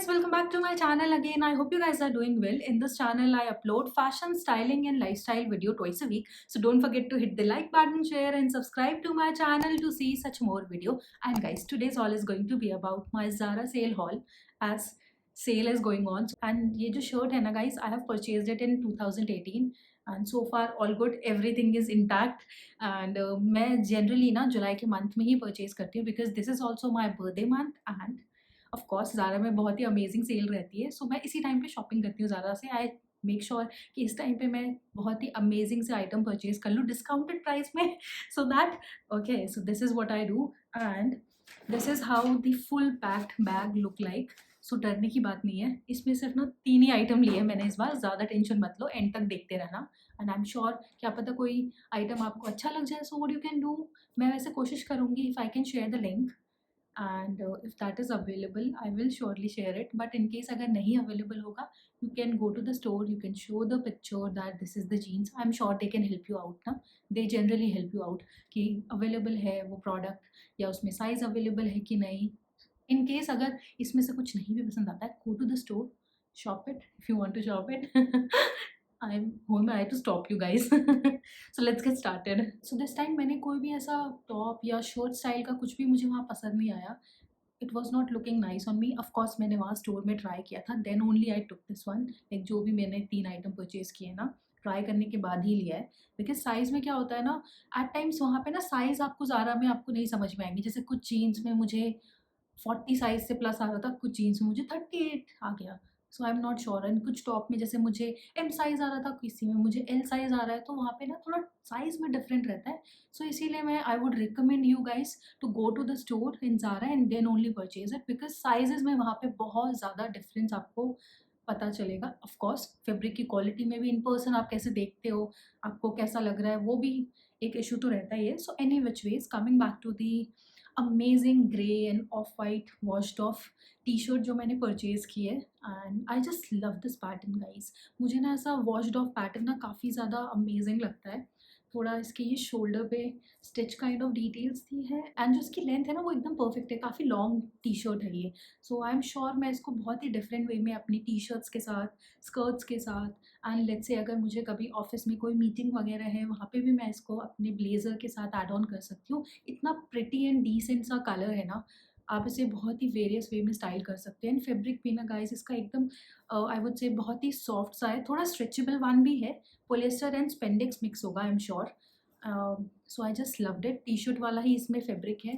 guys, welcome back to my channel again. I hope you guys are doing well. In this channel I upload fashion, styling and lifestyle video twice a week. So don't forget to hit the like button, share and subscribe to my channel to see such more video. And guys, today's haul is going to be about my Zara sale haul as sale is going on. And ये जो shirt है ना guys, I have purchased it in 2018 and so far all good, everything is intact. And मैं generally ना जुलाई के month में ही purchase करती हूँ because this is also my birthday month and of course Zara में बहुत ही अमेजिंग सेल रहती है, सो मैं इसी टाइम पे शॉपिंग करती हूँ ज़ारा से। आई मेक श्योर कि इस टाइम पे मैं बहुत ही अमेजिंग से आइटम परचेज कर लूँ डिस्काउंटेड प्राइस में so that okay, so this is what I do and this is how the full packed bag look like. सो डरने की बात नहीं है, इसमें सिर्फ ना 3 ही आइटम लिए मैंने इस बार, ज़्यादा टेंशन मत लो, एंड तक देखते रहना एंड आई एम श्योर क्या पता कोई आइटम आपको अच्छा लग जाए। So what you can do, मैं वैसे कोशिश करूँगी if I can share the link and if that is available I will surely share it, but in case अगर नहीं available होगा you can go to the store, you can show the picture that this is the jeans. I'm sure they can help you out ना, they generally help you out कि available है वो product या उसमें size available है कि नहीं। in case अगर इसमें से कुछ नहीं भी पसंद आता है, go to the store, shop it if you want to shop it who am I to stop you guys so let's get started. So this time मैंने कोई भी ऐसा टॉप या शॉर्ट स्टाइल का कुछ भी मुझे वहाँ पसंद नहीं आया. It was not looking nice on me. Of course मैंने वहाँ स्टोर में ट्राई किया था, then only I took this one. Like जो भी मैंने 3 आइटम परचेज किए ना, ट्राई करने के बाद ही लिया है. बिकॉज साइज़ में क्या होता है ना, एट टाइम्स वहाँ पे ना साइज़ आपको ज़ारा में आपको नहीं समझ में आएंगी. जैसे कुछ जीन्स में मुझे 40 साइज़ से प्लस आ रहा था, कुछ जीन्स में मुझे 38 आ गया. So I am not sure. And कुछ टॉप में जैसे मुझे एम साइज़ आ रहा था, किसी में मुझे एल साइज़ आ रहा है, तो वहाँ पे ना थोड़ा साइज़ में डिफरेंट रहता है. सो इसीलिए मैं I would recommend you guys to go to the store in Zara and then only purchase it, because sizes में वहाँ पे बहुत ज़्यादा डिफरेंस आपको पता चलेगा. ऑफ कोर्स फैब्रिक की क्वालिटी में भी इन पर्सन आप कैसे देखते हो, आपको कैसा लग रहा है, वो भी एक इशू तो रहता ही है. So any which ways, coming back to the amazing grey and off white washed off T shirt जो मैंने परचेज़ की है, and I just love this pattern guys. मुझे ना ऐसा वॉश्ड ऑफ पैटर्न ना काफ़ी ज़्यादा अमेजिंग लगता है. थोड़ा इसके ये शोल्डर पे स्टिच काइंड ऑफ डिटेल्स दी है, एंड जो इसकी लेंथ है ना वो एकदम परफेक्ट है. काफ़ी लॉन्ग टी शर्ट है ये. सो आई एम श्योर मैं इसको बहुत ही डिफरेंट वे में अपनी टी शर्ट्स के साथ, स्कर्ट्स के साथ, एंड लेट्स से अगर मुझे कभी ऑफिस में कोई मीटिंग वगैरह है वहाँ पे भी मैं इसको अपने ब्लेज़र के साथ ऐड ऑन कर सकती हूँ. इतना प्रिटी एंड डिसेंट सा कलर है ना, आप इसे बहुत ही वेरियस वे में स्टाइल कर सकते हैं. एंड फैब्रिक भी ना गाइस इसका एकदम आई वुड से बहुत ही सॉफ्ट सा है, थोड़ा स्ट्रेचेबल वन भी है. पोलिएस्टर एंड स्पेंडिक्स मिक्स होगा I am sure. So I just loved it. T shirt वाला ही इसमें फैब्रिक है.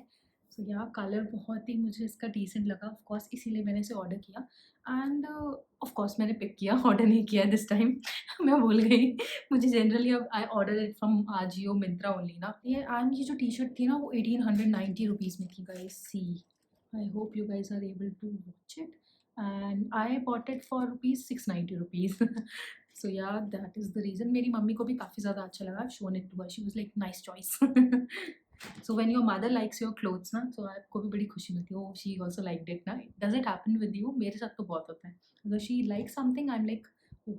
सो यहाँ कलर बहुत ही मुझे इसका डिसेंट लगा, ऑफ कोर्स इसीलिए मैंने इसे ऑर्डर किया. एंड ऑफ कोर्स मैंने पिक किया, ऑर्डर नहीं किया दिस टाइम मैं भूल गई. मुझे जनरली अब I order it from Ajio, Myntra only ना. ये एंड ये जो टी शर्ट थी ना वो 1890 रुपीज़ में थी guys. See, I hope you guys are able to watch it. And I bought it for rupees 690 rupees. So yeah, that is the reason. मेरी मम्मी को भी काफ़ी ज़्यादा अच्छा लगा. I've shown it to her. She was like, nice choice. So when your mother likes your clothes ना, so आपको भी बड़ी खुशी मिलती है. Oh, she also liked it ना. Does it happen with you? मेरे साथ तो बहुत होता है. अगर she likes something, I'm like, oh,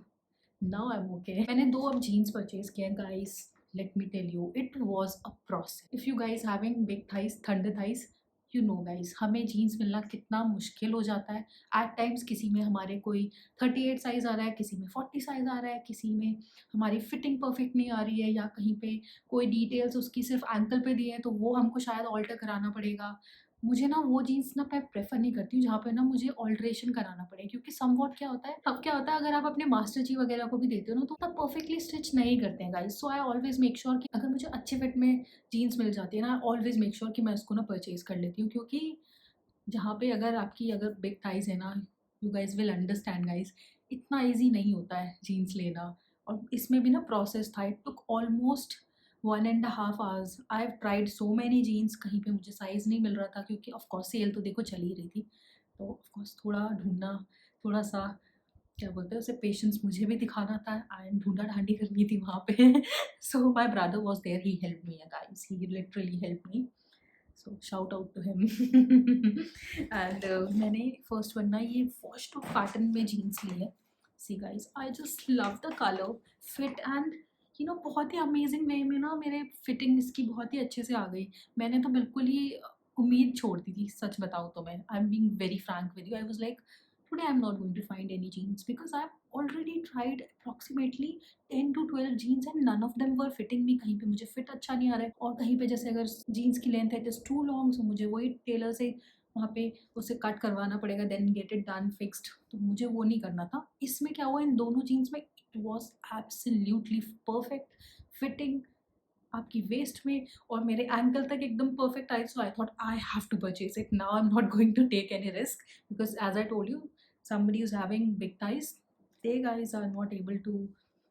now I'm okay. मैंने 2 अब jeans purchase किए हैं guys. Let me tell you, it was a process. If you guys having big thighs, thunder thighs, you know guys हमें jeans मिलना कितना मुश्किल हो जाता है. एट टाइम्स किसी में हमारे कोई 38 साइज़ आ रहा है, किसी में 40 साइज़ आ रहा है, किसी में हमारी फिटिंग परफेक्ट नहीं आ रही है, या कहीं पे कोई डिटेल्स उसकी सिर्फ एंकल पे दी है तो वो हमको शायद ऑल्टर कराना पड़ेगा. मुझे ना वो जीन्स ना मैं प्रेफर नहीं करती हूँ जहाँ पे ना मुझे ऑल्ट्रेशन कराना पड़े, क्योंकि समवॉट क्या होता है, अब क्या होता है अगर आप अपने मास्टर जी वगैरह को भी देते हो ना तो तब परफेक्टली स्टिच नहीं करते हैं guys. So I always make sure कि अगर मुझे अच्छे फिट में जीन्स मिल जाती है ना, ऑलवेज मेक श्योर कि मैं उसको ना परचेज़ कर लेती हूँ. क्योंकि जहाँ पे अगर आपकी अगर बिग थाइज़ है ना, you guys will understand guys, इतना ईजी नहीं होता है जीन्स लेना. और इसमें भी ना प्रोसेस था. It took almost 1.5 hours. I have tried so many jeans, कहीं पे मुझे साइज़ नहीं मिल रहा था, क्योंकि ऑफ कोर्स सेल तो देखो चल ही रही थी. तो ऑफ कोर्स थोड़ा ढूँढना, थोड़ा सा क्या बोलते हैं उसे, पेशेंस मुझे भी दिखाना था एंड ढूँढा-ढाँडी करनी थी वहाँ पे. So my brother was there, he helped me guys, he literally helped me. So shout out to him. And मैंने फर्स्ट वन ना ये वॉश्ड ऑफ पैटर्न में जीन्स ली है. See guys, I just love the colour, fit and you know बहुत ही amazing वे में ना मेरे फिटिंग इसकी बहुत ही अच्छे से आ गई. मैंने तो बिल्कुल ही उम्मीद छोड़ दी थी, सच बताऊँ तो. मैं I am being very Frank with you. I was like today I'm not going to find any jeans because I've already tried approximately 10 to 12 jeans and none of them were fitting me. कहीं पे मुझे fit अच्छा नहीं आ रहा है और कहीं पे जैसे अगर जीन्स की लेंथ है इज टू लॉन्ग, सो मुझे वही टेलर से वहाँ पे उसे कट करवाना पड़ेगा, then get it done fixed, तो मुझे वो नहीं करना था. इसमें क्या हुआ, इन दोनों जीन्स में it was absolutely perfect fitting आपकी वेस्ट में और मेरे एंकल तक एकदम परफेक्ट आई. So I thought I have to purchase it now. I am not going to take any risk because as I told you somebody who's having big thighs, they guys are not able to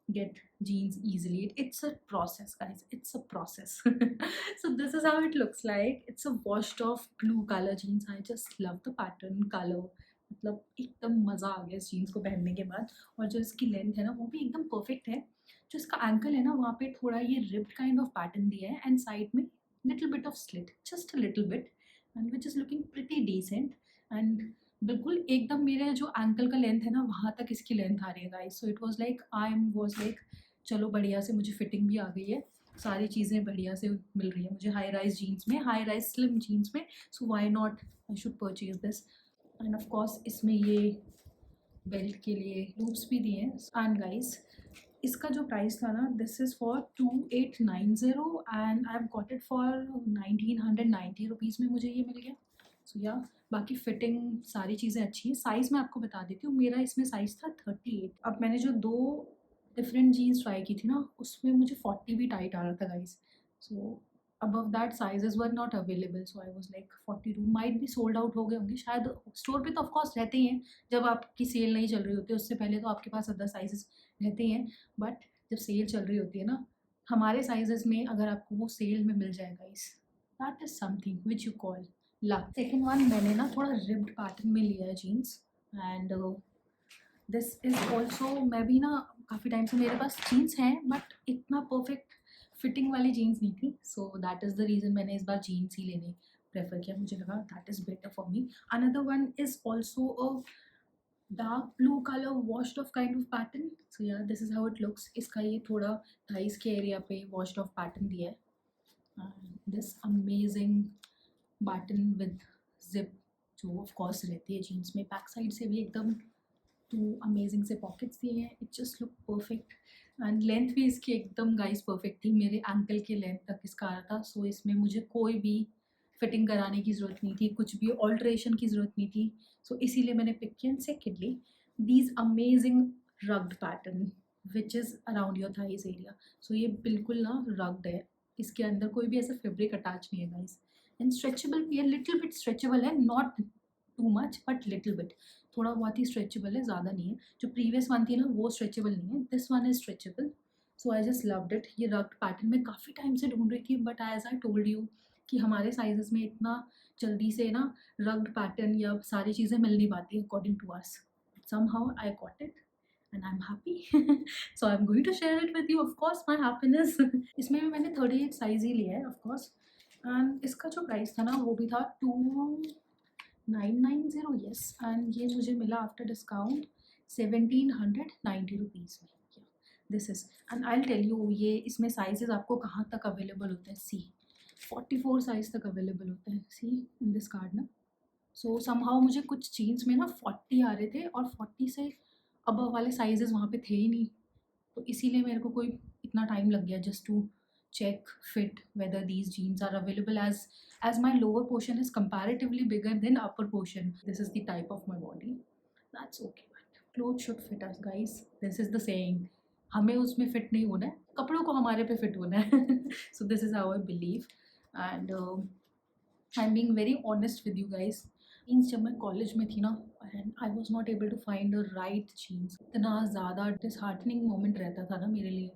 get jeans easily. It's a process, guys. It's a process. So this is how it looks like. It's a washed off blue color jeans. I just love the pattern color. मतलब एकदम मज़ा आ गया इस jeans को पहनने के बाद. और जो इसकी लेंथ है ना वो भी एकदम परफेक्ट है. जो इसका एंकल है ना वहाँ पे थोड़ा ये रिब्ड काइंड ऑफ पैटर्न दिया है एंड साइड में little bit of slit, just a little bit, and which is looking pretty decent. And बिल्कुल एकदम मेरे जो एंकल का लेंथ है ना वहाँ तक इसकी लेंथ आ रही है guys. So it was like I was like चलो बढ़िया से मुझे फिटिंग भी आ गई है, सारी चीज़ें बढ़िया से मिल रही है मुझे हाई राइज जीन्स में, हाई राइज स्लिम जीन्स में. So why not, I should purchase this. End of course इसमें ये बेल्ट के लिए लूप्स भी दिए हैं. एंड गाइस इसका जो प्राइस था ना, this is for 2890 and I have got it for 1990 rupees में मुझे ये मिल गया. सो या बाकी फिटिंग सारी चीज़ें अच्छी हैं. साइज़ मैं आपको बता देती हूँ, मेरा इसमें साइज़ था 38. अब मैंने जो 2 डिफरेंट जीन्स ट्राई की थी ना उसमें मुझे 40 भी टाइट आ रहा था guys. So above that sizes were not available. So I was like 42 might भी सोल्ड आउट हो गए होंगे शायद. स्टोर पे तो ऑफकोर्स रहते ही हैं, जब आपकी सेल नहीं चल रही होती उससे पहले तो आपके पास अदर साइजेस रहते ही हैं. बट जब सेल चल रही होती है ना हमारे साइजेस में अगर आपको वो सेल में मिल जाए guys, that is something which you call luck. Second one मैंने ना थोड़ा रिब्ड पैटर्न में लिया है jeans. And this is also, मैं भी ना काफ़ी टाइम से मेरे पास जीन्स हैं बट इतना परफेक्ट फिटिंग वाली जीन्स नहीं थी. So that is the reason मैंने इस बार जीन्स ही लेने प्रेफर किया. मुझे लगा that is better for me. Another one is also a dark blue colour washed off kind of pattern. So yeah this is how it looks. इसका ये थोड़ा thighs के एरिया पे वॉश्ड ऑफ पैटर्न दिया है. This amazing button with zip जो of course रहती है जीन्स में. बैक साइड से भी एकदम 2 अमेजिंग से पॉकेट्स दिए हैं. It just look perfect and length भी इसकी एकदम गाइस परफेक्ट थी. मेरे एंकल के लेंथ तक इसका आ रहा था. सो इसमें मुझे कोई भी फिटिंग कराने की ज़रूरत नहीं थी, कुछ भी ऑल्ट्रेशन की ज़रूरत नहीं थी. सो इसीलिए मैंने पिक किया. Secondly these amazing rugged pattern which is around your thighs area. So ये बिल्कुल ना रग्ड है, इसके अंदर कोई भी ऐसा फैब्रिक अटैच नहीं है गाइस. एंड स्ट्रेचेबल भी है, लिटिल बिट स्ट्रेचेबल है, not too much but little bit, थोड़ा बहुत ही स्ट्रेचेबल है, ज़्यादा नहीं है. जो प्रीवियस वन थी ना वो स्ट्रेचेबल नहीं है, this one is stretchable. So I just loved it. ये रग्ड पैटर्न मैं काफ़ी टाइम से ढूंढ रही थी but as I told you कि हमारे साइजेस में इतना जल्दी से ना रग्ड पैटर्न या सारी चीज़ें मिल नहीं पाती according to us. somehow I got it and I'm happy. So I'm going to share it with you, of course, my happiness. इसमें भी मैंने 38 साइज ही लिया है of course. एंड इसका जो प्राइस था ना वो भी था 2990 यस. एंड ये मुझे मिला आफ्टर डिस्काउंट 1790 रुपीज़ में. This is and I tell you ये इसमें साइजेस आपको कहाँ तक अवेलेबल होते हैं. सी 44 साइज़ तक अवेलेबल होते हैं. सी इन दिस कार्ड ना. सो समहाउ मुझे कुछ जीन्स में ना 40 आ रहे थे और 40 से अबव वाले साइजेस वहाँ पे थे ही नहीं. तो इसीलिए मेरे को कोई इतना टाइम लग गया just to check fit whether these jeans are available as my lower portion is comparatively bigger than upper portion. This is the type of my body. That's okay, but clothes should fit us, guys. This is the saying. हमें उसमें fit नहीं होना है, कपड़ों को हमारे पे fit होना है. So this is how I believe and I'm being very honest with you guys. Jeans जब मैं कॉलेज में थी ना and I was not able to find a right jeans, इतना ज़्यादा डिसहार्टनिंग मोमेंट रहता था ना मेरे लिए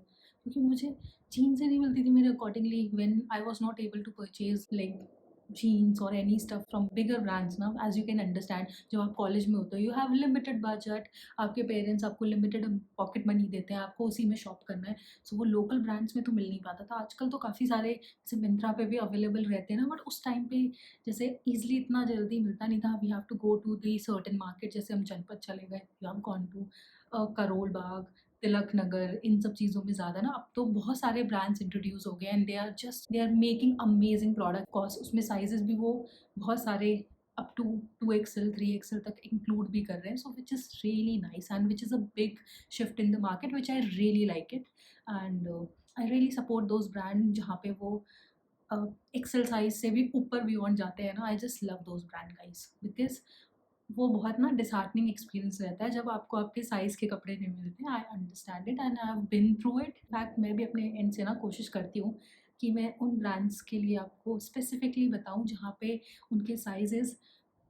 क्योंकि मुझे जीन्स ही नहीं मिलती थी मेरे accordingly. When I was not able to purchase like jeans और any stuff from bigger brands ना, एज यू कैन अंडरस्टैंड जब आप कॉलेज में होते हो यू हैव लिमिटेड बजट, आपके पेरेंट्स आपको लिमिटेड पॉकेट मनी देते हैं, आपको उसी में शॉप करना है. सो वो लोकल ब्रांड्स में तो मिल नहीं पाता था. आजकल तो काफ़ी सारे जैसे मिंत्रा पे भी अवेलेबल रहते हैं ना, बट उस टाइम पे जैसे ईजिली इतना जल्दी मिलता नहीं था. We have to go to the certain market. जैसे हम जनपद चले गए, you have gone to Karol Bagh, Tilak Nagar, इन सब चीज़ों में ज़्यादा ना अब तो बहुत सारे ब्रांड्स इंट्रोड्यूस हो गए and they are making amazing product. Cost उसमें साइजेस भी वो बहुत सारे अप टू 2XL 3XL तक इंक्लूड भी कर रहे हैं, so which is really nice and which is a big shift in the market which I really like it. And I really support those brand जहाँ पे वो एक्सेल साइज से भी ऊपर बियॉन्ड जाते हैं ना। आई just love those brand guys, because वो बहुत ना डिसहार्टनिंग एक्सपीरियंस रहता है जब आपको आपके साइज़ के कपड़े नहीं मिलते। I understand it and I have been through it. In fact मैं भी अपने एंड से ना कोशिश करती हूँ कि मैं उन ब्रांड्स के लिए आपको स्पेसिफिकली बताऊँ जहाँ पे उनके साइजेस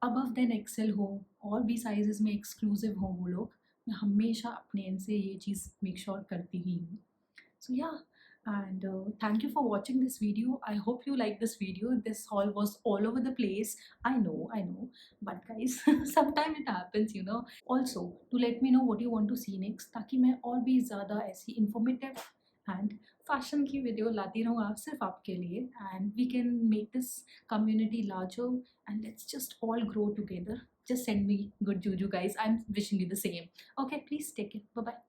अबव देन एक्सेल हो, और भी साइजेस में एक्सक्लूसिव हो वो लोग। मैं हमेशा अपने एंड से ये चीज़ मेक श्योर करती ही हूँ। So yeah, and thank you for watching this video. I hope you like this video. This haul was all over the place. I know, but guys, sometimes it happens, you know. Also, to let me know what you want to see next, ताकि मैं और भी ज़्यादा ऐसी informative and fashion की video लाती रहूँ आप सिर्फ आपके लिए, and we can make this community larger and let's just all grow together. Just send me good juju, guys. I'm wishing you the same. Okay, please take it. Bye bye.